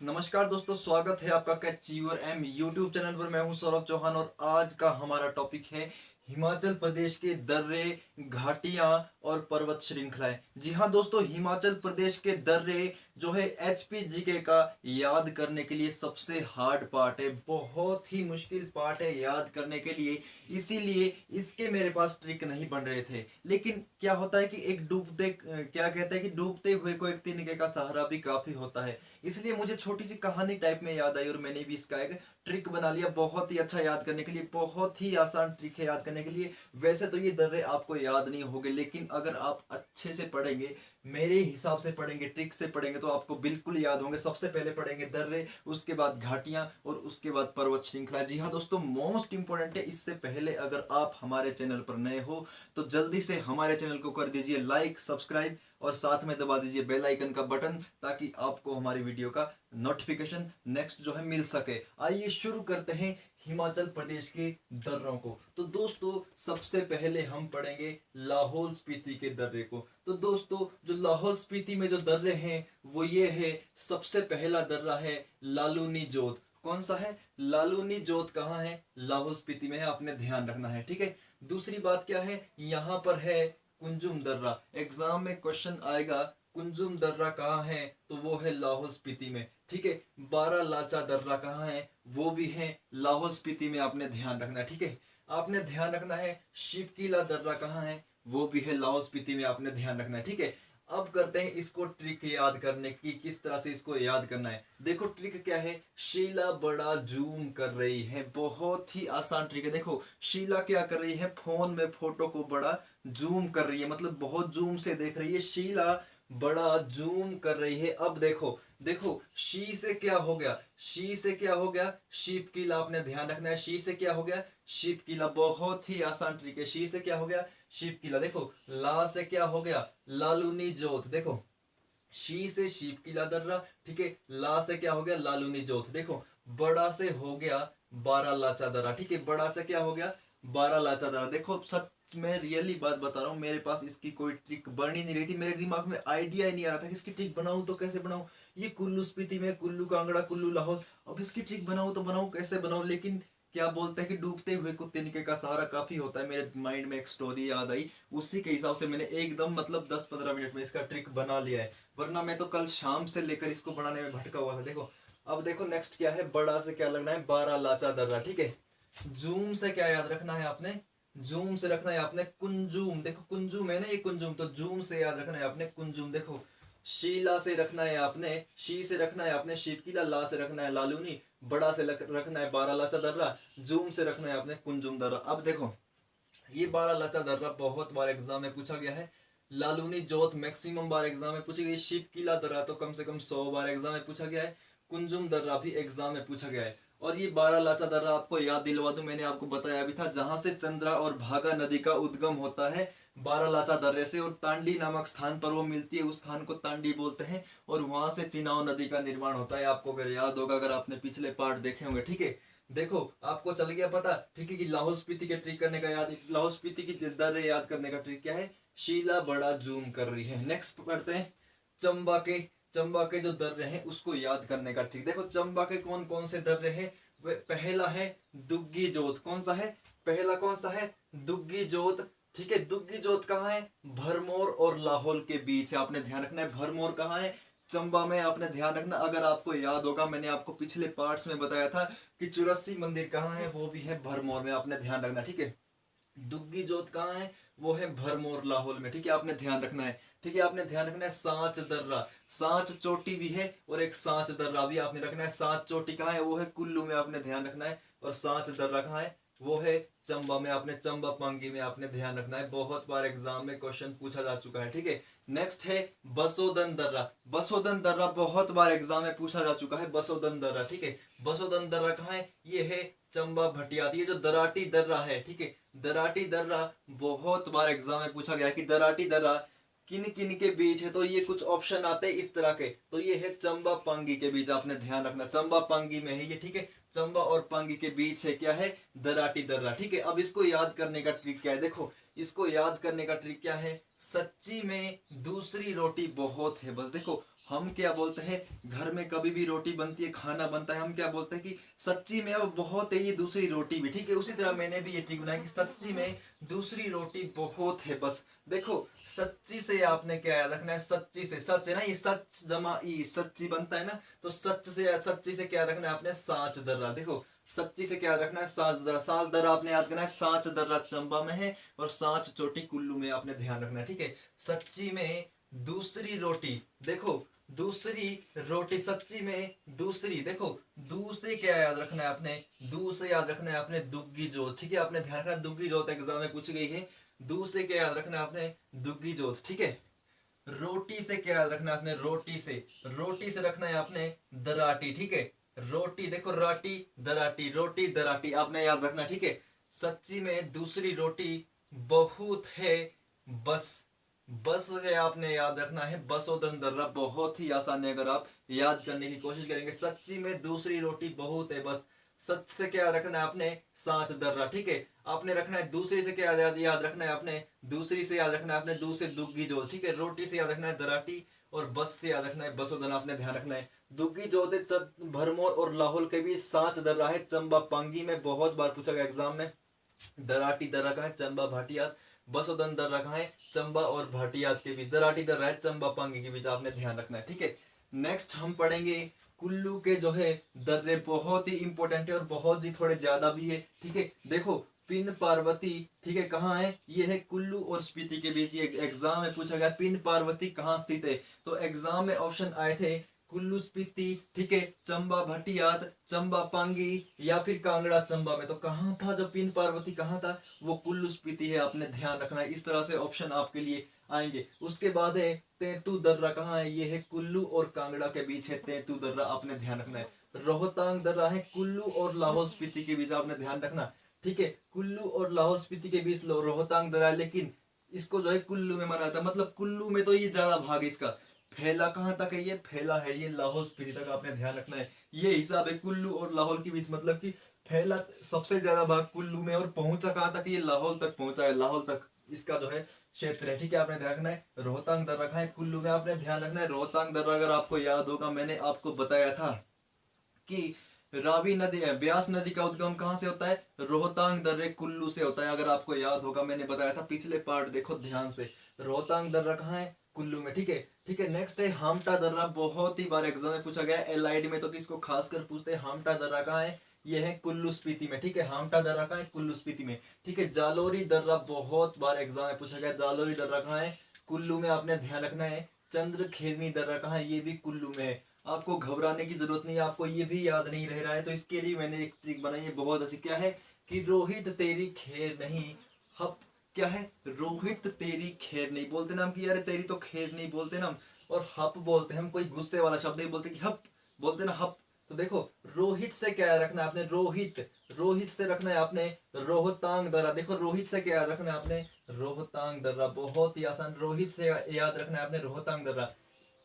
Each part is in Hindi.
नमस्कार दोस्तों, स्वागत है आपका catch your M YouTube channel पर। मैं हूं सौरभ चौहान और आज का हमारा टॉपिक है हिमाचल प्रदेश के दर्रे, घाटियां और पर्वत श्रृंखलाएं। जी हां दोस्तों, हिमाचल प्रदेश के दर्रे जो है एचपीजीके का याद करने के लिए सबसे हार्ड पार्ट है, बहुत ही मुश्किल पार्ट है याद करने के लिए। इसीलिए इसके मेरे पास ट्रिक नहीं बन रहे थे। लेकिन क्या होता है कि एक डूबते क्या कहते हैं कि डूबते हुए को एक तिनके का सहारा भी काफी होता है। इसलिए मुझे छोटी सी कहानी टाइप में याद आई और मैंने भी इसका एक ट्रिक बना लिया, बहुत ही अच्छा याद करने के लिए। बहुत ही आसान ट्रिक है याद करने के लिए। वैसे तो ये दर्रे आपको याद नहीं होंगे, लेकिन अगर आप अच्छे से पढ़ेंगे, मेरे हिसाब से पढ़ेंगे, ट्रिक से पढ़ेंगे, तो आपको बिल्कुल याद होंगे। सबसे पहले पढ़ेंगे दर्रे, उसके बाद घाटियां और उसके बाद पर्वत श्रृंखला। जी हाँ दोस्तों, मोस्ट इंपॉर्टेंट है। इससे पहले अगर आप हमारे चैनल पर नए हो तो जल्दी से हमारे चैनल को कर दीजिए लाइक, सब्सक्राइब और साथ में दबा दीजिए बेल आइकन का बटन, ताकि आपको हमारी वीडियो का नोटिफिकेशन नेक्स्ट जो है मिल सके। आइए शुरू करते हैं हिमाचल प्रदेश के दर्रों को। तो दोस्तों सबसे पहले हम पढ़ेंगे लाहौल स्पीति के दर्रे को। तो दोस्तों जो लाहौल स्पीति में जो दर्रे हैं वो ये है। सबसे पहला दर्रा है लालूनी जोत। कौन सा है? लालूनी जोत कहाँ है? लाहौल स्पीति में है, आपने ध्यान रखना है, ठीक है। दूसरी बात क्या है, यहाँ पर है कुंजुम दर्रा। एग्जाम में क्वेश्चन आएगा कुंजुम दर्रा कहाँ है, तो वो है लाहौल स्पीति में, ठीक है। बारह लाचा दर्रा कहाँ है, वो भी है लाहौल स्पीति में, आपने ध्यान रखना है, ठीक है। आपने ध्यान रखना है शिवकीला दर्रा कहाँ है, वो भी है लाहौल स्पीति में, आपने ध्यान रखना है, ठीक है। अब करते हैं इसको ट्रिक याद करने की, किस तरह से इसको याद करना है। देखो ट्रिक क्या है, शीला बड़ा जूम कर रही है। बहुत ही आसान ट्रिक है। देखो शीला क्या कर रही है, फोन में फोटो को बड़ा जूम कर रही है, मतलब बहुत जूम से देख रही है। शीला बड़ा जूम कर रही है। अब देखो देखो शी से क्या हो गया, शी से क्या हो गया, शीप किला, आपने ध्यान रखना है। शी से क्या हो गया, शीप किला। बहुत ही आसान ट्रिक है। शी से क्या हो गया, शीप किला। देखो ला से क्या हो गया, लालूनी जोत। देखो शी से शीप किला दर्रा, ठीक है। ला से क्या हो गया, लालूनी जोत। देखो बड़ा से हो गया बारह लाचा दर्रा, ठीक है। बड़ा से क्या हो गया, बारह लाचा दर्रा। देखो सच में रियली बात बता रहा हूँ, मेरे पास इसकी कोई ट्रिक बन ही नहीं रही थी। मेरे दिमाग में आइडिया ही नहीं आ रहा था कि इसकी ट्रिक बनाऊं तो कैसे बनाऊं। ये कुल्लू स्पीति में, कुल्लू कांगड़ा, कुल्लू लाहौल, अब इसकी ट्रिक बनाऊं तो बनाऊं कैसे बनाऊं। लेकिन क्या बोलते हैं कि डूबते हुए को तिनके का सहारा काफी होता है। मेरे माइंड में एक स्टोरी याद आई, उसी के हिसाब से मैंने एकदम मतलब 10-15 मिनट में इसका ट्रिक बना लिया है। वरना मैं तो कल शाम से लेकर इसको बनाने में भटका हुआ था। देखो अब देखो नेक्स्ट क्या है, बड़ा से क्या लगना है, बारह लाचा दर्रा, ठीक है। जूम से क्या याद रखना है आपने, जूम से रखना है आपने कुंजुम। देखो कुंजुम है ना ये, कुंजुम, तो जूम से याद रखना है आपने कुंजुम। देखो शीला से रखना है आपने, शी से रखना है आपने शिवकीला, ला से रखना है लालूनी, बड़ा से रखना है बारह लाचा दर्रा, जूम से रखना है आपने कुंजुम दर्रा। अब देखो ये बारह लाचा दर्रा बहुत बार एग्जाम में पूछा गया है। लालूनी जोत मैक्सिमम बार एग्जाम में पूछी गई। शिव किला दर्रा तो कम से कम 100 बार एग्जाम में पूछा गया है। कुंजुम दर्रा भी एग्जाम में पूछा गया है। और ये बारह लाचा दर्रा आपको याद दिलवा दूं, मैंने आपको बताया भी था, जहां से चंद्रा और भागा नदी का उद्गम होता है बारह लाचा दर्रे से, और तांडी नामक स्थान पर वो मिलती है, उस स्थान को तांडी बोलते हैं। और वहां से चिनाव नदी का निर्माण होता है। आपको अगर याद होगा, अगर आपने पिछले पार्ट देखे होंगे, ठीक है। देखो आपको चल गया पता, ठीक है, कि लाहौल स्पीति के ट्रिक करने का याद, लाहौल स्पीति की दर्रे याद करने का ट्रिक क्या है, शीला बड़ा जूम कर रही है। नेक्स्ट पढ़ते हैं चंबा के, चंबा के जो दर्रे हैं उसको याद करने का ट्रिक। देखो चंबा के कौन कौन से दर्रे हैं, पहला है दुग्गी जोत। कौन सा है, पहला कौन सा है, दुग्गी जोत, ठीक है। दुग्गी जोत कहाँ है, भरमौर और लाहौल के बीच है, आपने ध्यान रखना है। भरमौर कहाँ है, चंबा में, आपने ध्यान रखना। अगर आपको याद होगा, मैंने आपको पिछले पार्ट्स में बताया था कि चौरसी मंदिर कहाँ है, वो भी है भरमौर में, आपने ध्यान रखना, ठीक है। दुग्गी जोत कहाँ है, वो है भरमौर लाहौल में, ठीक है, आपने ध्यान रखना है, ठीक है। आपने ध्यान रखना है सांच दर्रा, सांच चोटी भी है और एक सांच दर्रा भी आपने रखना है। सांच चोटी कहाँ है, वो है कुल्लू में, आपने ध्यान रखना है। और सांच दर्रा कहाँ है, वो है चंबा में, आपने चंबा पांगी में, आपने ध्यान रखना है। बहुत बार एग्जाम में क्वेश्चन पूछा जा चुका है, ठीक है। नेक्स्ट है बसोदन दर्रा। बसोदन दर्रा बहुत बार एग्जाम में पूछा जा चुका है, बसोदन दर्रा, ठीक है। बसोदन दर्रा कहाँ है, ये है चंबा भटियात। ये जो दराटी दर्रा है, ठीक है, दराटी दर्रा बहुत बार एग्जाम में पूछा गया कि दराटी दर्रा किन किन के बीच है, तो ये कुछ ऑप्शन आते हैं इस तरह के, तो ये है चंबा पांगी के बीच, आपने ध्यान रखना, चंबा पांगी में है ये, ठीक है। चंबा और पांगी के बीच है क्या है, दराटी दर्रा, ठीक है। अब इसको याद करने का ट्रिक क्या है, देखो इसको याद करने का ट्रिक क्या है, सच्ची में दूसरी रोटी बहुत है। बस देखो, हम क्या बोलते हैं, घर में कभी भी रोटी बनती है, खाना बनता है, हम क्या बोलते हैं कि सच्ची में अब बहुत है ये दूसरी रोटी भी। ठीक है, उसी तरह मैंने भी ये ट्रिक बनाया कि सच्ची में दूसरी रोटी बहुत है। बस देखो, सच्ची से आपने क्या याद रखना है, सच्ची से, सच है ना, ये सच जमा ई सच्ची बनता है ना, तो सच से, सच्ची से क्या रखना है आपने, सांच दर्रा। देखो, सच्ची से क्या रखना है, सांच दर्रा। सांच दर्रा आपने याद करना है, सांच दर्रा चंबा में है और सांच चोटी कुल्लू में, आपने ध्यान रखना है। ठीक है, सच्ची में दूसरी रोटी, देखो दूसरी रोटी, सच्ची में दूसरी, देखो दू से क्या याद रखना है आपने, दू से याद रखना है आपने दुग्गी जोत। ठीक है, आपने ध्यान रखना, दुग्गी जोत एग्जाम में पूछ गई है। दू से क्या याद रखना है आपने, दुग्गी जोत। ठीक है, रोटी से क्या याद रखना है आपने, रोटी से, रोटी से रखना है आपने दराटी। ठीक है, रोटी, देखो राटी दराटी, रोटी दराटी आपने याद रखना। ठीक है, सच्ची में दूसरी रोटी बहुत है, बस, बस है आपने याद रखना है, बसोदन दर्रा। बहुत ही आसान है, अगर आप याद करने की कोशिश करेंगे। सच्ची में दूसरी रोटी बहुत है, बस, सच से क्या रखना है आपने, सांच दर्रा। ठीक है, आपने रखना है दूसरी से क्या याद रखना है आपने, दूसरी से याद रखना है आपने दू से दुग्गी जोत। ठीक है, रोटी से याद रखना है दराटी और बस से याद रखना है बसोदन, आपने ध्यान रखना है। दुग्गी जोत है भरमौर और लाहौल के बीच, सांच दर्रा है चंबा पांगी में, बहुत बार पूछा गया एग्जाम में। दराटी दर्रा कहाँ है, चंबा भाटियात। बसोदन दर्रा कहाँ है, चंबा और भाटियात के बीच। दराटी दर्रा है चंबा पांगी के बीच, आपने ध्यान रखना है। ठीक है, नेक्स्ट हम पढ़ेंगे कुल्लू के जो है दर्रे, बहुत ही इंपॉर्टेंट है और बहुत ही थोड़े ज्यादा भी है। ठीक है, देखो पिन पार्वती, ठीक है, कहाँ है, ये है कुल्लू और स्पीति के बीच। ये एग्जाम में पूछा गया पिन पार्वती कहाँ स्थित है, तो एग्जाम में ऑप्शन आए थे कुल्लू स्पीति, ठीक है, चंबा भटियात, चंबा पांगी या फिर कांगड़ा चंबा में। तो कहाँ था जो पिन पार्वती कहाँ था, वो कुल्लू स्पीति है, आपने ध्यान रखना है। इस तरह से ऑप्शन आपके लिए आएंगे। उसके बाद है तेतू दर्रा, कहाँ है, ये है कुल्लू और कांगड़ा के बीच है तेतू दर्रा, आपने ध्यान रखना है। रोहतांग दर्रा है कुल्लू और लाहौल स्पीति के बीच, आपने ध्यान रखना। ठीक है, कुल्लू और लाहौल स्पीति के बीच रोहतांग दर्रा है, लेकिन इसको जो है कुल्लू में माना जाता है, मतलब कुल्लू में तो ये ज्यादा भाग है इसका। फैला कहाँ तक है, ये फैला है ये लाहौल स्पीति तक, आपने ध्यान रखना है। ये हिसाब है कुल्लू और लाहौल के बीच, मतलब कि फैला सबसे ज्यादा भाग कुल्लू में और पहुंचा कहाँ तक, ये लाहौल तक पहुंचा है, लाहौल तक इसका जो है क्षेत्र है। ठीक है, आपने ध्यान रखना है। रोहतांग दर्रा कहाँ है, कुल्लू में, आपने ध्यान रखना है। रोहतांग दर्रा अगर आपको याद होगा, मैंने आपको बताया था कि रावी नदी है, ब्यास नदी का उद्गम कहाँ से होता है, रोहतांग दर्रे कुल्लू से होता है। अगर आपको याद होगा, मैंने बताया था, पिछले पार्ट देखो ध्यान से। रोहतांग दर्रा कहाँ है, कुल्लू में। ठीक है, ठीक है, नेक्स्ट है हामटा दर्रा, बहुत ही बार एग्जाम में पूछा गया है, एलआईडी में तो किसको खासकर पूछते हैं। हामटा दर्रा कहाँ है, ये है कुल्लू स्पीति में। ठीक है, हामटा दर्रा कहाँ है, कुल्लू स्पीति में। ठीक है, जालोरी दर्रा, बहुत बार एग्जाम में पूछा गया, जालोरी दर्रा कहाँ है, कुल्लू में, आपने ध्यान रखना है। चंद्र खेरनी दर्रा कहाँ है, ये भी कुल्लू में है। आपको घबराने की जरूरत नहीं है, आपको ये भी याद नहीं रह रहा है, तो इसके लिए मैंने एक ट्रिक बनाई है बहुत अच्छी। क्या है कि रोहित तेरी खैर नहीं, हप, क्या है, रोहित तेरी खैर नहीं बोलते ना हम, कि यार तेरी तो खैर नहीं बोलते ना हम, और हप बोलते हैं हम, कोई गुस्से वाला शब्द नहीं बोलते कि हप, बोलते ना हप। तो देखो, रोहित से क्या रखना है आपने, रोहित, रोहित से रखना है आपने रोहतांग दर्रा। देखो, रोहित से क्या रखना है आपने, रोहतांग दर्रा, बहुत ही आसान। रोहित से याद रखना है आपने रोहतांग दर्रा।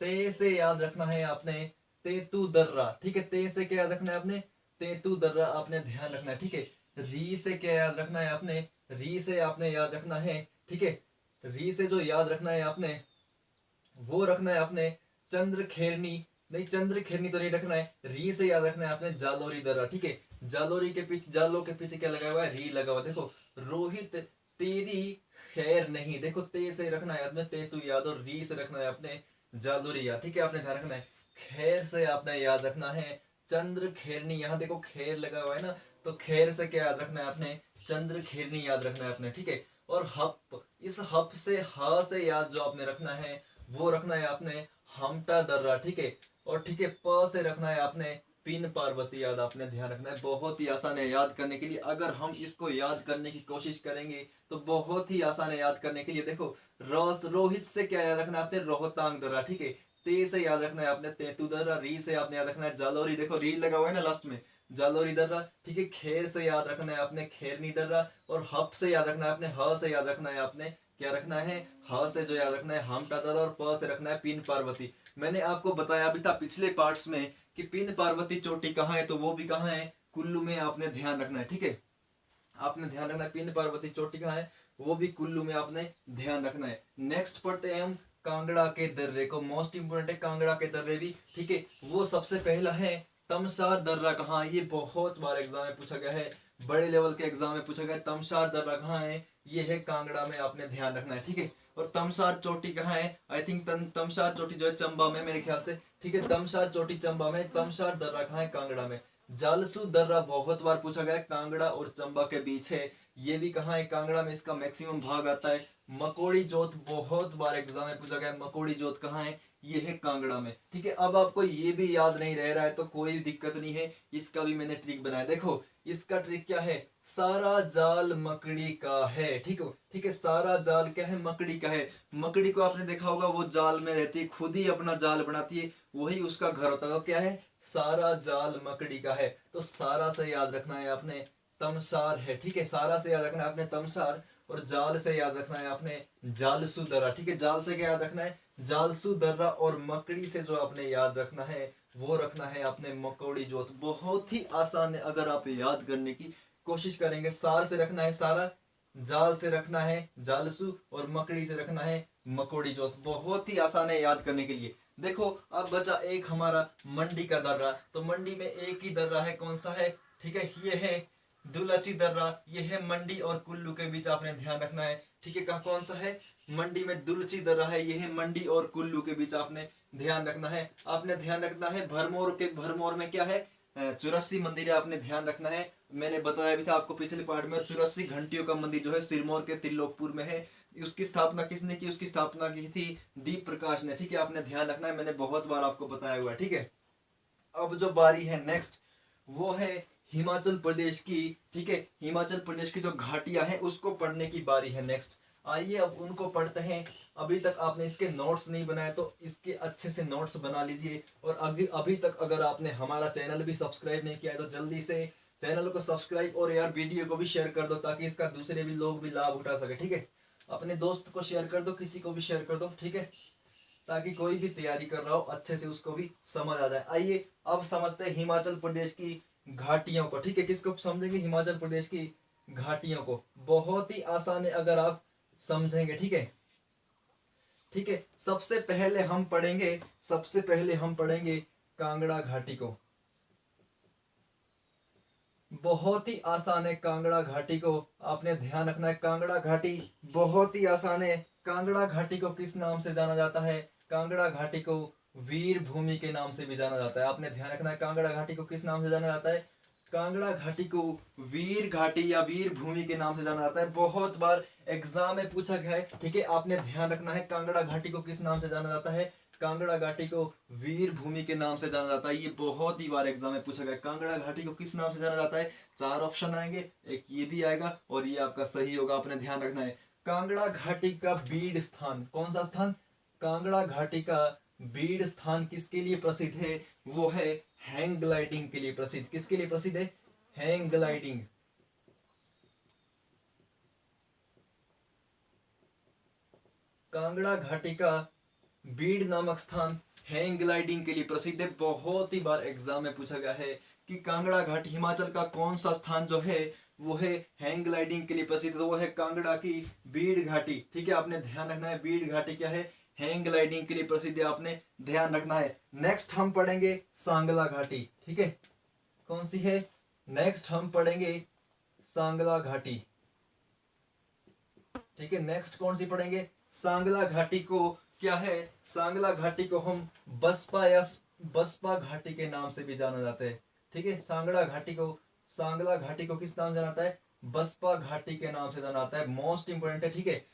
ते से याद रखना है आपने तेतू दर्रा। ठीक है, ते से क्या याद रखना है आपने, तेतू दर्रा, आपने ध्यान रखना है। ठीक है, री से क्या याद रखना है आपने, री से आपने याद रखना है, ठीक है, री से जो याद रखना है आपने, वो रखना है आपने चंद्र खेरनी, नहीं चंद्र खेरनी तो नहीं रखना है, री से याद रखना है आपने जालोरी दर्रा। ठीक है, जालोरी के पीछे, जालो के पीछे क्या लगा हुआ है, री लगा हुआ। देखो, रोहित तेरी खैर नहीं, देखो ते से रखना है आपने तेतु याद, और री से रखना है आपने जालोरी याद। ठीक है, आपने ध्यान रखना है। खैर से आपने याद रखना है चंद्र खेरनी, यहाँ देखो खैर लगा हुआ है ना, तो खैर से क्या याद रखना है आपने, चंद्र खेरनी याद रखना है आपने। ठीक है, और हप, इस हप से, हा से याद जो आपने रखना है, वो रखना है आपने हमटा दर्रा। ठीक है, और ठीक है, प से रखना है आपने पिन पार्वती याद, आपने ध्यान रखना है। बहुत ही आसान है याद करने के लिए, अगर हम इसको याद करने की कोशिश करेंगे तो बहुत ही आसान है याद करने के लिए। देखो, रोहित से क्या याद रखना है आपने, रोहतांग दर्रा। ठीक है, ते से याद रखना है आपने तेतु दर्रा, री से आपने याद रखना है जालोरी, देखो री लगा हुआ है ना लास्ट में, जालोरी दर्रा। ठीक है, खेर से याद रखना है आपने खेरनी दर्रा, और हप से याद रखना है आपने, ह से याद रखना है आपने, क्या रखना है, ह से जो याद रखना है हमटा दर्रा, और प से रखना है पिन पार्वती। मैंने आपको बताया भी था पिछले पार्ट्स में कि पिन पार्वती चोटी कहाँ है, तो वो भी कहाँ है, कुल्लू में, आपने ध्यान रखना है। ठीक है, आपने ध्यान रखना है पिन पार्वती चोटी कहाँ है, वो भी कुल्लू में आपने ध्यान रखना है। नेक्स्ट पढ़ते हैं हम कांगड़ा के दर्रे को। मोस्ट इंपोर्टेंट है कांगड़ा के दर्रे भी, ठीक है। वो सबसे पहला है तमसार दर्रा कहाँ है, ये बहुत बार एग्जाम में पूछा गया है, बड़े लेवल के एग्जाम में पूछा गया है। तमसार दर्रा कहाँ है, ये है कांगड़ा में, आपने ध्यान रखना है, ठीक है। और तमसार चोटी कहाँ है, आई थिंक तमसार चोटी जो है चंबा में मेरे ख्याल से, ठीक है। तमसार चोटी चंबा में, तमसार दर्रा कहाँ है, कांगड़ा में। जालसू दर्रा बहुत बार पूछा गया है, कांगड़ा और चंबा के बीच है, ये भी कहाँ है, कांगड़ा में, इसका मैक्सिमम भाग आता है। मकोड़ी जोत बहुत बार एग्जाम में पूछा गया है, मकोड़ी जोत कहाँ है, ये है कांगड़ा में, ठीक है। अब आपको ये भी याद नहीं रह रहा है तो कोई दिक्कत नहीं है, इसका भी मैंने ट्रिक बनाया, देखो इसका ट्रिक क्या है, सारा जाल मकड़ी का है, ठीक है, ठीक है। सारा जाल क्या है, मकड़ी का है। मकड़ी को आपने देखा होगा वो जाल में रहती है, खुद ही अपना जाल बनाती है, वही उसका घर होता है, तो क्या है, सारा जाल मकड़ी का है। तो सारा से याद रखना है आपने तमसार है, ठीक है। सारा से याद रखना है आपने तमसार, और जाल से याद रखना है आपने जालसू दर्रा, ठीक है। जाल से क्या याद रखना है, जालसू दर्रा, और मकड़ी से जो आपने याद रखना है वो रखना है आपने मकोड़ी जोत। बहुत ही आसान है, अगर आप याद करने की कोशिश करेंगे। सार से रखना है सारा, जाल से रखना है जालसू, और मकड़ी से रखना है मकोड़ी जोत। बहुत ही आसान है याद करने के लिए। देखो अब बचा एक हमारा मंडी का दर्रा, तो मंडी में एक ही दर्रा है, कौन सा है, ठीक है, ये है दुलची दर्रा, ये है मंडी और कुल्लू के बीच, आपने ध्यान रखना है, ठीक है। कहाँ कौन सा है, मंडी में दुलची दर्रा है, ये है मंडी और कुल्लू के बीच, आपने ध्यान रखना है। आपने ध्यान रखना है भरमौर में क्या है, 84 मंदिर है, आपने ध्यान रखना है। मैंने बताया भी था आपको पिछले पार्ट में, 84 घंटियों का मंदिर जो है सिरमौर के त्रिलोकपुर में है। उसकी स्थापना किसने की, उसकी स्थापना की थी दीप प्रकाश ने, ठीक है। आपने ध्यान रखना है, मैंने बहुत बार आपको बताया हुआ है, ठीक है। अब जो बारी है नेक्स्ट, वो है हिमाचल प्रदेश की, ठीक है। हिमाचल प्रदेश की जो घाटियां हैं उसको पढ़ने की बारी है नेक्स्ट। आइए अब उनको पढ़ते हैं। अभी तक आपने इसके नोट्स नहीं बनाए तो इसके अच्छे से नोट्स बना लीजिए। और अभी तक अगर आपने हमारा चैनल भी सब्सक्राइब नहीं किया है तो जल्दी से चैनल को सब्सक्राइब, और यार वीडियो को भी शेयर कर दो ताकि इसका दूसरे भी लोग भी लाभ उठा सके, ठीक है। अपने दोस्त को शेयर कर दो, किसी को भी शेयर कर दो, ठीक है, ताकि कोई भी तैयारी कर रहा हो अच्छे से उसको भी समझ आ जाए। आइए अब समझते हैं हिमाचल प्रदेश की घाटियों को, ठीक है। किसको समझेंगे, हिमाचल प्रदेश की घाटियों को। बहुत ही आसान है अगर आप समझेंगे, ठीक है, ठीक है। सबसे पहले हम पढ़ेंगे कांगड़ा घाटी को। बहुत ही आसान है कांगड़ा घाटी को, आपने ध्यान रखना है। कांगड़ा घाटी बहुत ही आसान है। कांगड़ा घाटी को किस नाम से जाना जाता है, कांगड़ा घाटी को वीर भूमि के नाम से भी जाना जाता है, आपने ध्यान रखना है। कांगड़ा घाटी को किस नाम से जाना जाता है, कांगड़ा घाटी को वीर घाटी या वीर भूमि के नाम से जाना जाता है। बहुत बार एग्जाम में पूछा गया है, ठीक है, आपने ध्यान रखना है। कांगड़ा घाटी को किस नाम से जाना जाता है, कांगड़ा घाटी को वीर भूमि के नाम से जाना जाता है। ये बहुत ही बार एग्जाम में पूछा गया, कांगड़ा घाटी को किस नाम से जाना जाता है। चार ऑप्शन आएंगे, एक ये भी आएगा और ये आपका सही होगा, आपने ध्यान रखना है। कांगड़ा घाटी का बीड़ स्थान, कौन सा स्थान, कांगड़ा घाटी का बीड़ स्थान किसके लिए प्रसिद्ध है, वो है हैंग ग्लाइडिंग के लिए प्रसिद्ध। किसके लिए प्रसिद्ध है, हैंग ग्लाइडिंग। कांगड़ा घाटी का बीड़ नामक स्थान हैंग ग्लाइडिंग के लिए प्रसिद्ध है। बहुत ही बार एग्जाम में पूछा गया है कि कांगड़ा घाटी हिमाचल का कौन सा स्थान जो है वो है हैंग ग्लाइडिंग के लिए प्रसिद्ध, तो वो है कांगड़ा की बीड़ घाटी, ठीक है। आपने ध्यान रखना है बीड़ घाटी क्या है, हैंग ग्लाइडिंग के लिए प्रसिद्ध है, आपने ध्यान रखना है। नेक्स्ट हम पढ़ेंगे सांगला घाटी, ठीक है, कौन सी है, नेक्स्ट हम पढ़ेंगे सांगला घाटी, ठीक है। नेक्स्ट कौन सी पढ़ेंगे, सांगला घाटी को क्या है, सांगला घाटी को हम बसपा या बसपा घाटी के नाम से भी जाना जाता है, ठीक है। सांगला घाटी को किस नाम से जाना जाता है, बसपा घाटी के नाम से जाना जाता है। मोस्ट इंपोर्टेंट है, ठीक है,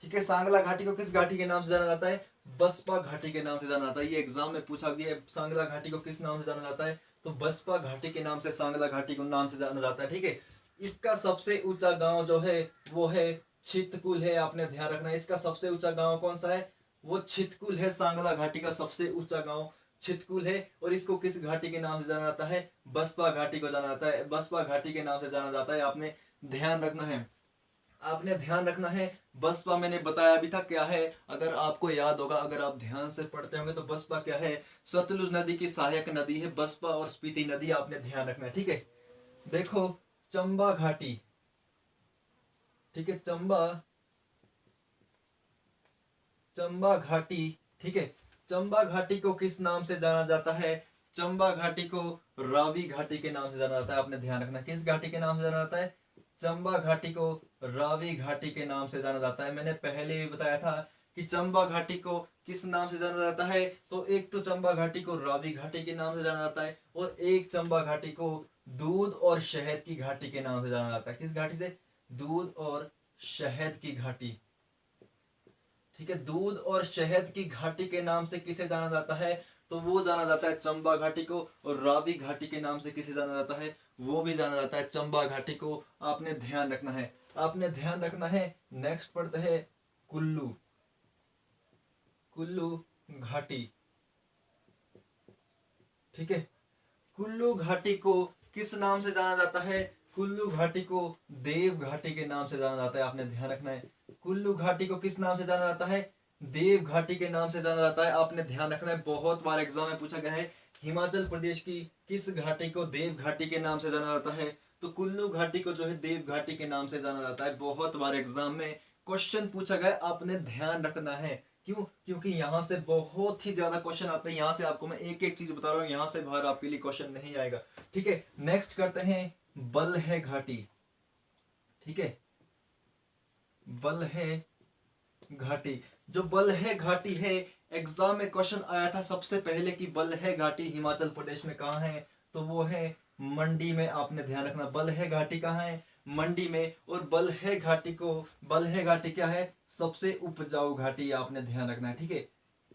ठीक है। सांगला घाटी को किस घाटी के नाम से जाना जाता है, बसपा घाटी के नाम से जाना जाता है। ये एग्जाम में पूछा गया है, सांगला घाटी को किस नाम से जाना जाता है, तो बसपा घाटी के नाम से सांगला घाटी को नाम से जाना जाता है, ठीक है। इसका सबसे ऊंचा गांव जो है वो है छितकुल है, आपने ध्यान रखना है। इसका सबसे ऊंचा गांव कौन सा है, वो छितकुल है। सांगला घाटी का सबसे ऊंचा गांव छितकुल है। और इसको किस घाटी के नाम से जाना जाता है, बसपा घाटी को जाना जाता है, बसपा घाटी के नाम से जाना जाता है, आपने ध्यान रखना है। आपने ध्यान रखना है, बसपा मैंने बताया भी था क्या है, अगर आपको याद होगा, अगर आप ध्यान से पढ़ते होंगे तो बसपा क्या है, सतलुज नदी की सहायक नदी है बसपा, और स्पीति नदी, आपने ध्यान रखना है, ठीक है। देखो चंबा घाटी, ठीक है, चंबा चंबा घाटी, ठीक है। चंबा घाटी को किस नाम से जाना जाता है? चंबा घाटी को रावी घाटी के नाम से जाना जाता है। आपने ध्यान रखना, किस घाटी के नाम से जाना जाता है? चंबा घाटी को रावी घाटी के नाम से जाना जाता है। मैंने पहले भी बताया था कि चंबा घाटी को किस नाम से जाना जाता है। तो एक तो चंबा घाटी को रावी घाटी के नाम से जाना जाता है, और एक चंबा घाटी को दूध और शहद की घाटी के नाम से जाना जाता है। किस घाटी से? दूध और शहद की घाटी, ठीक है। दूध और शहद की घाटी के नाम से किसे जाना जाता है? तो वो जाना जाता है चंबा घाटी को। और रावी घाटी के नाम से किसे जाना जाता है? वो भी जाना जाता है चंबा घाटी को। आपने ध्यान रखना है, आपने ध्यान रखना है। नेक्स्ट पढ़ते हैं कुल्लू, कुल्लू घाटी, ठीक है। कुल्लू घाटी को किस नाम से जाना जाता है? कुल्लू घाटी को देव घाटी के नाम से जाना जाता है। आपने ध्यान रखना है, कुल्लू घाटी को किस नाम से जाना जाता है? देव घाटी के नाम से जाना जाता है। आपने ध्यान रखना है, बहुत बार एग्जाम में पूछा गया है हिमाचल प्रदेश की किस घाटी को देव घाटी के नाम से जाना जाता है? तो कुल्लू घाटी को जो है देव घाटी के नाम से जाना जाता है। बहुत बार एग्जाम में क्वेश्चन पूछा गया, आपने ध्यान रखना है। क्यों? क्योंकि यहाँ से बहुत ही ज्यादा क्वेश्चन आते हैं। यहाँ से आपको मैं एक एक चीज बता रहा हूँ, यहाँ से बाहर आपके लिए क्वेश्चन नहीं आएगा, ठीक है। नेक्स्ट करते हैं बल्ह घाटी, ठीक है। बल्ह घाटी, जो बल्ह घाटी है, एग्जाम में क्वेश्चन आया था सबसे पहले कि बल्ह घाटी हिमाचल प्रदेश में कहाँ है? तो वो है मंडी में। आपने ध्यान रखना, बल्ह घाटी कहाँ है? मंडी में। और बल्ह घाटी को, बल्ह घाटी क्या है? सबसे उपजाऊ घाटी। आपने ध्यान रखना है, ठीक है।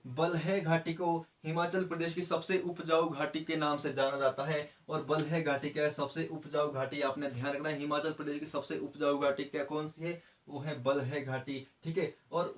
बल्ह घाटी को हिमाचल प्रदेश की सबसे उपजाऊ घाटी के नाम से जाना जाता है। और बल्ह घाटी क्या है? सबसे उपजाऊ घाटी। आपने ध्यान रखना है, हिमाचल प्रदेश की सबसे उपजाऊ घाटी क्या कौन सी है? वो है बल्ह घाटी, ठीक है। और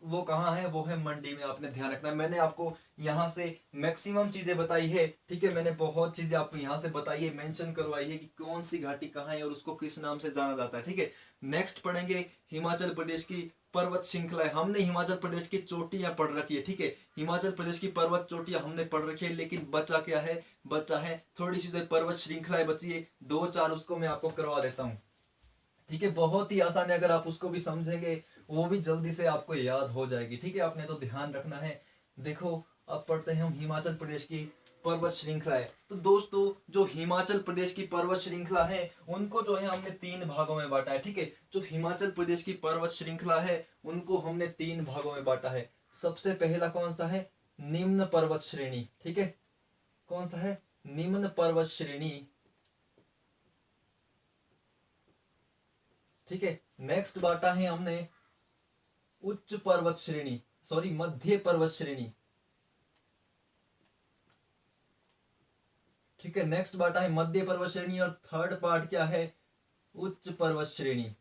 वो कहाँ है? वो है मंडी में। आपने ध्यान रखना है, मैंने आपको यहाँ से मैक्सिमम चीजें बताई है, ठीक है। मैंने बहुत चीजें आपको यहाँ से बताई है, मेंशन करवाई है कि कौन सी घाटी कहाँ है और उसको किस नाम से जाना जाता है, ठीक है। नेक्स्ट पढ़ेंगे हिमाचल प्रदेश की पर्वत श्रृंखला है। हमने हिमाचल प्रदेश की चोटियां पढ़ रखी है, ठीक है। हिमाचल प्रदेश की पर्वत चोटियां हमने पढ़ रखी है, लेकिन बचा क्या है? बचा है थोड़ी सी पर्वत श्रृंखलाएं बची है, दो चार, उसको मैं आपको करवा देता हूँ, ठीक है। बहुत ही आसान है, अगर आप उसको भी समझेंगे वो भी जल्दी से आपको याद हो जाएगी, ठीक है। आपने तो ध्यान रखना है। देखो, अब पढ़ते हैं हम हिमाचल प्रदेश की पर्वत श्रृंखला है। तो दोस्तों, जो हिमाचल प्रदेश की पर्वत श्रृंखला है उनको जो है हमने तीन भागों में बांटा है, ठीक है। जो हिमाचल प्रदेश की पर्वत श्रृंखला है उनको हमने तीन भागों में बांटा है। सबसे पहला कौन सा है? निम्न पर्वत श्रेणी, ठीक है। कौन सा है? निम्न पर्वत श्रेणी, ठीक है। नेक्स्ट बांटा है हमने उच्च पर्वत श्रेणी, सॉरी मध्य पर्वत श्रेणी, ठीक है। नेक्स्ट बांटा है मध्य पर्वत श्रेणी, और थर्ड पार्ट क्या है? उच्च पर्वत श्रेणी,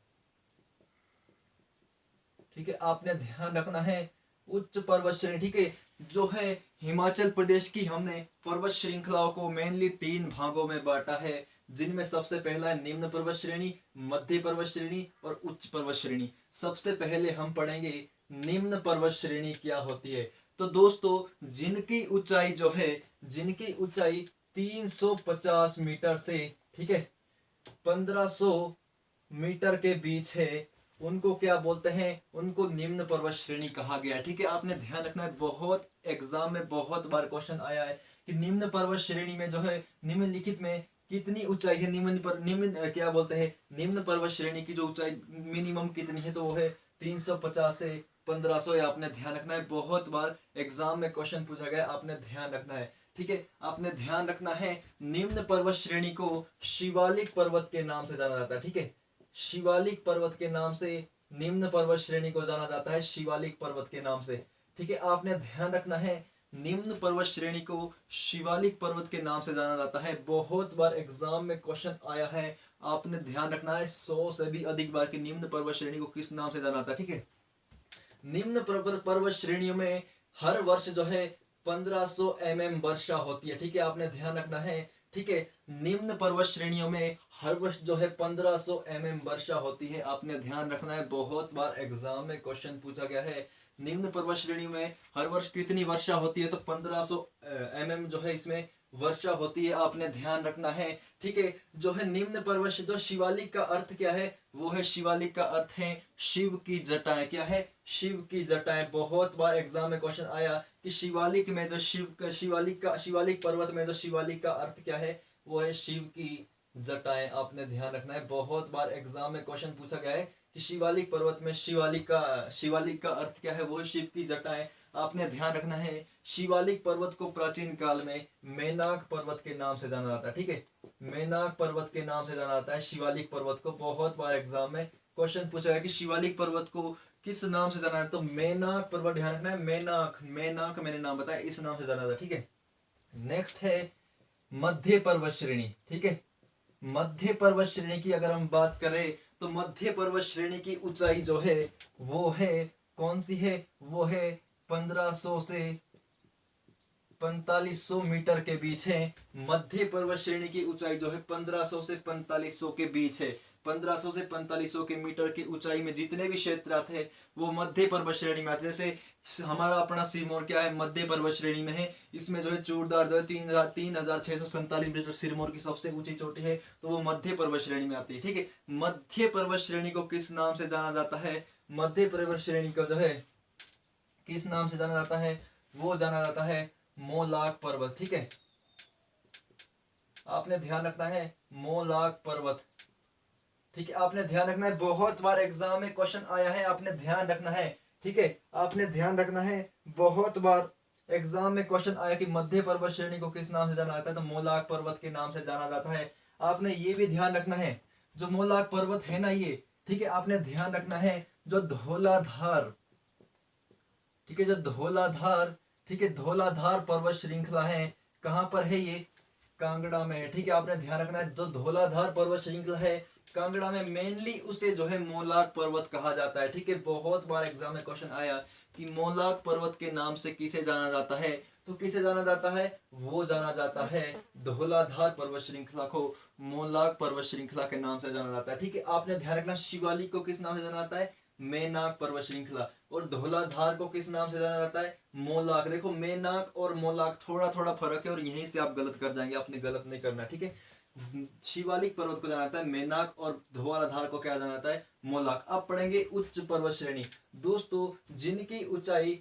ठीक है। आपने ध्यान रखना है, उच्च पर्वत श्रेणी, ठीक है। जो है हिमाचल प्रदेश की हमने पर्वत श्रृंखलाओं को मेनली तीन भागों में बांटा है, जिनमें सबसे पहला है निम्न पर्वत श्रेणी, मध्य पर्वत श्रेणी और उच्च पर्वत श्रेणी। सबसे पहले हम पढ़ेंगे निम्न पर्वत श्रेणी क्या होती है। तो दोस्तों, जिनकी ऊंचाई जो है, जिनकी ऊंचाई 350 मीटर से, ठीक है, 1500 मीटर के बीच है, उनको क्या बोलते हैं? उनको निम्न पर्वत श्रेणी कहा गया है, ठीक है। आपने ध्यान रखना है, बहुत एग्जाम में बहुत बार क्वेश्चन आया है कि निम्न पर्वत श्रेणी में जो है निम्नलिखित में कितनी ऊंचाई है? निम्न क्या बोलते हैं? निम्न पर्वत श्रेणी की जो ऊंचाई मिनिमम कितनी है? तो वो है 350 से 1500। आपने ध्यान रखना है, बहुत बार एग्जाम में क्वेश्चन पूछा गया, आपने ध्यान रखना है, ठीक है। आपने ध्यान रखना है, निम्न पर्वत श्रेणी को शिवालिक पर्वत के नाम से जाना जाता है, ठीक है। शिवालिक पर्वत के नाम से निम्न पर्वत श्रेणी को जाना जाता है, शिवालिक पर्वत के नाम से, ठीक है। आपने ध्यान रखना है, निम्न पर्वत श्रेणी को शिवालिक पर्वत के नाम से जाना जाता है। बहुत बार एग्जाम में क्वेश्चन आया है, आपने ध्यान रखना है 100 से भी अधिक बार कि निम्न पर्वत श्रेणी को किस नाम से जाना जाता है, ठीक है। निम्न पर्वत श्रेणियों में हर वर्ष जो है 1500 वर्षा होती है, ठीक है। आपने ध्यान रखना है, ठीक है। निम्न पर्वत श्रेणियों में हर वर्ष जो है 1500 वर्षा होती है। आपने ध्यान रखना है, बहुत बार एग्जाम में क्वेश्चन पूछा गया है निम्न पर्वत श्रेणी में हर वर्ष कितनी वर्षा होती है? तो 1500 जो है इसमें वर्षा होती है, आपने ध्यान रखना है। ठीक है, जो है निम्न पर्वत, जो शिवालिक का अर्थ क्या है, वो है, शिवालिक का अर्थ है शिव की जटाएं। क्या है, शिव की जटाएं। बहुत बार एग्जाम में क्वेश्चन आया कि शिवालिक में जो शिवालिक पर्वत में जो शिवालिक का अर्थ क्या है, वो है शिव की जटाएं। आपने ध्यान रखना है, बहुत बार एग्जाम में क्वेश्चन पूछा गया है कि शिवालिक पर्वत में शिवालिक का अर्थ क्या है, वो है शिव की जटाएं। आपने ध्यान रखना है, शिवालिक पर्वत को प्राचीन काल में मेनाक पर्वत के नाम से जाना जाता है। ठीक है, मेनाक पर्वत के नाम से जाना जाता है शिवालिक पर्वत को। बहुत बार एग्जाम में क्वेश्चन पूछा गया कि शिवालिक पर्वत को किस नाम से जाना है, तो मेनाक पर्वत, ध्यान रखना है, मेनाक, मेनाक मैंने नाम बताया, इस नाम से जाना जाता है। ठीक है, नेक्स्ट है मध्य पर्वत श्रेणी। ठीक है, मध्य पर्वत श्रेणी की अगर हम बात करें तो मध्य पर्वत श्रेणी की ऊंचाई जो है वो है, कौन सी है, वो है 1500 से 4500 मीटर के बीच है। मध्य पर्वत श्रेणी की ऊंचाई जो है 1500 से 4500 के बीच है। 1500 से 4500 के मीटर की ऊंचाई में जितने भी क्षेत्र आते हैं वो मध्य पर्वत श्रेणी में आते हैं। जैसे हमारा अपना सिरमौर क्या है, मध्य पर्वत श्रेणी में है। इसमें जो है चूड़दार जो है 3647 मीटर सिरमौर की सबसे ऊंची चोटी है, तो वो मध्य पर्वत श्रेणी में आती है। ठीक है, मध्य पर्वत श्रेणी को किस नाम से जाना जाता है, मध्य पर्वत श्रेणी को जो है किस नाम से जाना जाता है, वो जाना जाता है मोलाक पर्वत। ठीक है, आपने ध्यान रखना है, मोलाक पर्वत। ठीक है, आपने ध्यान रखना है, बहुत बार एग्जाम में क्वेश्चन आया है, आपने ध्यान रखना है। ठीक है, आपने ध्यान रखना है, बहुत बार एग्जाम में क्वेश्चन आया कि मध्य पर्वत श्रेणी को किस नाम से जाना जाता है, तो मोलाक पर्वत के नाम से जाना जाता है। आपने ये भी ध्यान रखना है, जो मोलाक पर्वत है ना ये, ठीक है, आपने ध्यान रखना है, जो धौलाधार, ठीक है, जो धौलाधार, ठीक है, धौलाधार पर्वत श्रृंखला है, कहां पर है ये, कांगड़ा में है। ठीक है, आपने ध्यान रखना है, जो धौलाधार पर्वत श्रृंखला है कांगड़ा में, मेनली उसे जो है मोलाक पर्वत कहा जाता है। ठीक है, बहुत बार एग्जाम में क्वेश्चन आया कि मोलाक पर्वत के नाम से किसे जाना जाता है, तो किसे जाना जाता है, वो जाना जाता है धौलाधार पर्वत श्रृंखला को मोलाक पर्वत श्रृंखला के नाम से जाना जाता है। ठीक है, आपने ध्यान रखना, शिवालिक को किस नाम से जाना जाता है, मेनाक पर्वत श्रृंखला, और धौलाधार को किस नाम से जाना जाता है, मोलाक। देखो, मेनाक और मोलाक थोड़ा थोड़ा फर्क है और यहीं से आप गलत कर जाएंगे, आपने गलत नहीं करना। ठीक है, शिवालिक पर्वत को जाना जाता है मेनाक और धौलाधार को क्या जाना जाता है, मोलाक। अब पढ़ेंगे उच्च पर्वत श्रेणी, दोस्तों जिनकी ऊंचाई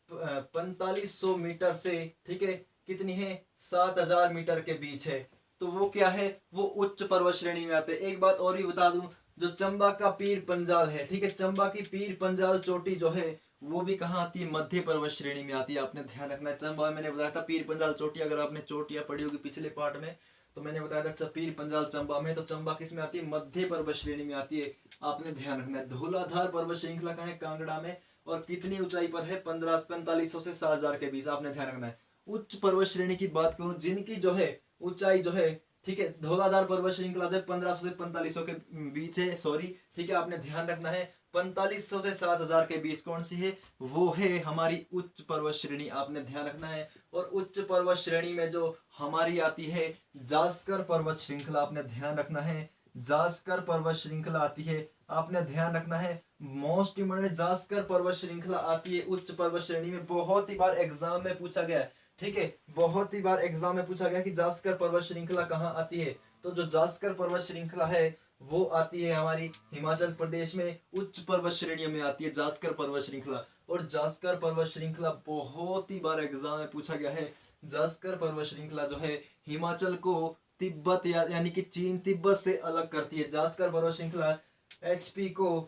4500 मीटर से, ठीक है, कितनी है, 7000 मीटर के बीच है, तो वो क्या है, वो उच्च पर्वत श्रेणी में आते हैं। एक बात और भी बता दूं, जो चंबा का पीर पंजाल है, ठीक है, चंबा की पीर पंजाल चोटी जो है वो भी कहाँ आती है, मध्य पर्वत श्रेणी में आती है। आपने ध्यान रखना है, चंबा में मैंने बताया था पीर पंजाल चोटी, अगर आपने चोटियां पढ़ी होगी पिछले पार्ट में तो मैंने बताया था पीर पंजाल चंबा में, तो चंबा किस में आती है, मध्य पर्वत श्रेणी में आती है। आपने ध्यान रखना है, धौलाधार पर्वत श्रृंखला कहाँ है, कांगड़ा में, और कितनी ऊंचाई पर है, 4500 से 7000 के बीच। आपने ध्यान रखना है, उच्च पर्वत श्रेणी की बात करूं, जिनकी जो है ऊंचाई जो है, ठीक है, धौलाधार पर्वत श्रृंखला जो है 1500 से 4500 के बीच है, सॉरी, ठीक है, आपने ध्यान रखना है 4500 से 7000 के बीच कौन सी है, वो है हमारी उच्च पर्वत श्रेणी। आपने ध्यान रखना है, और उच्च पर्वत श्रेणी में जो हमारी आती है जास्कर पर्वत श्रृंखला, आपने ध्यान रखना है, जास्कर पर्वत श्रृंखला आती है। आपने ध्यान रखना है, मोस्ट इम्पोर्टेंट, जास्कर पर्वत श्रृंखला आती है उच्च पर्वत श्रेणी में, बहुत ही बार एग्जाम में पूछा गया है। ठीक है, बहुत ही बार एग्जाम में पूछा गया कि जास्कर पर्वत श्रृंखला कहाँ आती है, तो जो जास्कर पर्वत श्रृंखला है वो आती है हमारी हिमाचल प्रदेश में, उच्च पर्वत श्रेणियों में आती है जास्कर पर्वत श्रृंखला। और जास्कर पर्वत श्रृंखला बहुत ही बार एग्जाम में पूछा गया है, जास्कर पर्वत श्रृंखला जो है हिमाचल को तिब्बत यानी कि चीन तिब्बत से अलग करती है। जास्कर पर्वत श्रृंखला एचपी को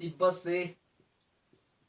तिब्बत से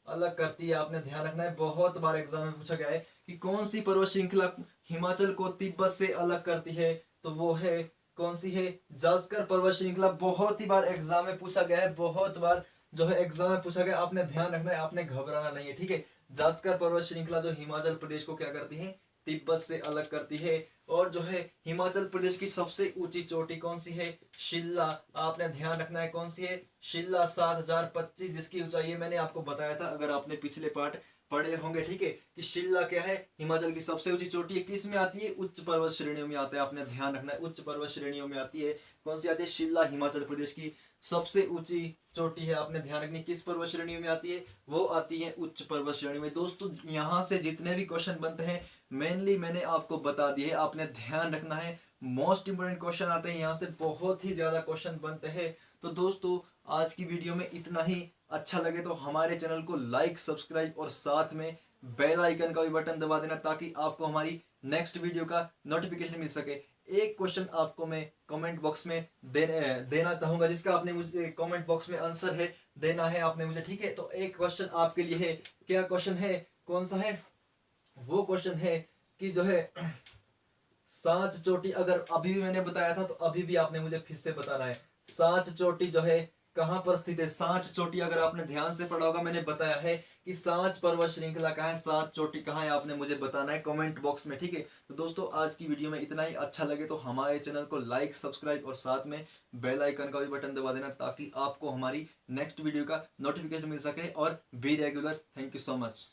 अलग करती है। आपने ध्यान रखना है, बहुत बार एग्जाम में पूछा गया है कि कौन सी पर्वत श्रृंखला हिमाचल को तिब्बत से अलग करती है, तो वो है, कौन सी है, जास्कर पर्वत श्रृंखला। बहुत ही बार एग्जाम में पूछा गया है, बहुत बार जो है एग्जाम में पूछा गया, आपने ध्यान रखना है, आपने घबराना नहीं है। ठीक है, जास्कर पर्वत श्रृंखला जो हिमाचल प्रदेश को क्या करती है, तिब्बत से अलग करती है। और जो है हिमाचल प्रदेश की सबसे ऊंची चोटी कौन सी है, शिल्ला। आपने ध्यान रखना है, कौन सी है, शिल्ला 7025, जिसकी ऊंचाई है मैंने आपको बताया था अगर आपने पिछले पार्ट पढ़े होंगे। ठीक है, कि शिल्ला क्या है, हिमाचल की सबसे ऊंची चोटी है, किस में आती है, उच्च पर्वत श्रेणियों में आता है। आपने ध्यान रखना है, उच्च पर्वत श्रेणियों में आती है, कौन सी आती है, शिल्ला, हिमाचल प्रदेश की सबसे ऊंची चोटी है, आपने ध्यान रखनी किस पर्वत श्रेणी में आती है, वो आती है उच्च पर्वत श्रेणी में। दोस्तों यहाँ से जितने भी क्वेश्चन बनते हैं मेनली मैंने आपको बता दिए, आपने ध्यान रखना है। मोस्ट इंपोर्टेंट क्वेश्चन आते हैं यहाँ से, बहुत ही ज्यादा क्वेश्चन बनते हैं। तो दोस्तों आज की वीडियो में इतना ही। अच्छा लगे तो हमारे चैनल को लाइक, सब्सक्राइब और साथ में बेल आइकन का भी बटन दबा देना, ताकि आपको हमारी नेक्स्ट वीडियो का नोटिफिकेशन मिल सके। एक क्वेश्चन आपको मैं कमेंट बॉक्स में देना चाहूंगा, जिसका आपने मुझे कमेंट बॉक्स में आंसर है देना है आपने मुझे, ठीक है। तो एक क्वेश्चन आपके लिए है, क्या क्वेश्चन है, कौन सा है, वो क्वेश्चन है कि जो है सांच चोटी, अगर अभी भी मैंने बताया था तो अभी भी आपने मुझे फिर से बताना है। सांच चोटी जो है कहाँ पर स्थित है, सांच चोटी अगर आपने ध्यान से पढ़ा होगा, मैंने बताया है कि सांच पर्वत श्रृंखला कहाँ है, सांच चोटी कहाँ है, आपने मुझे बताना है कमेंट बॉक्स में, ठीक है। तो दोस्तों आज की वीडियो में इतना ही। अच्छा लगे तो हमारे चैनल को लाइक, सब्सक्राइब और साथ में बेल आइकन का भी बटन दबा देना, ताकि आपको हमारी नेक्स्ट वीडियो का नोटिफिकेशन मिल सके और be regular. Thank you so much.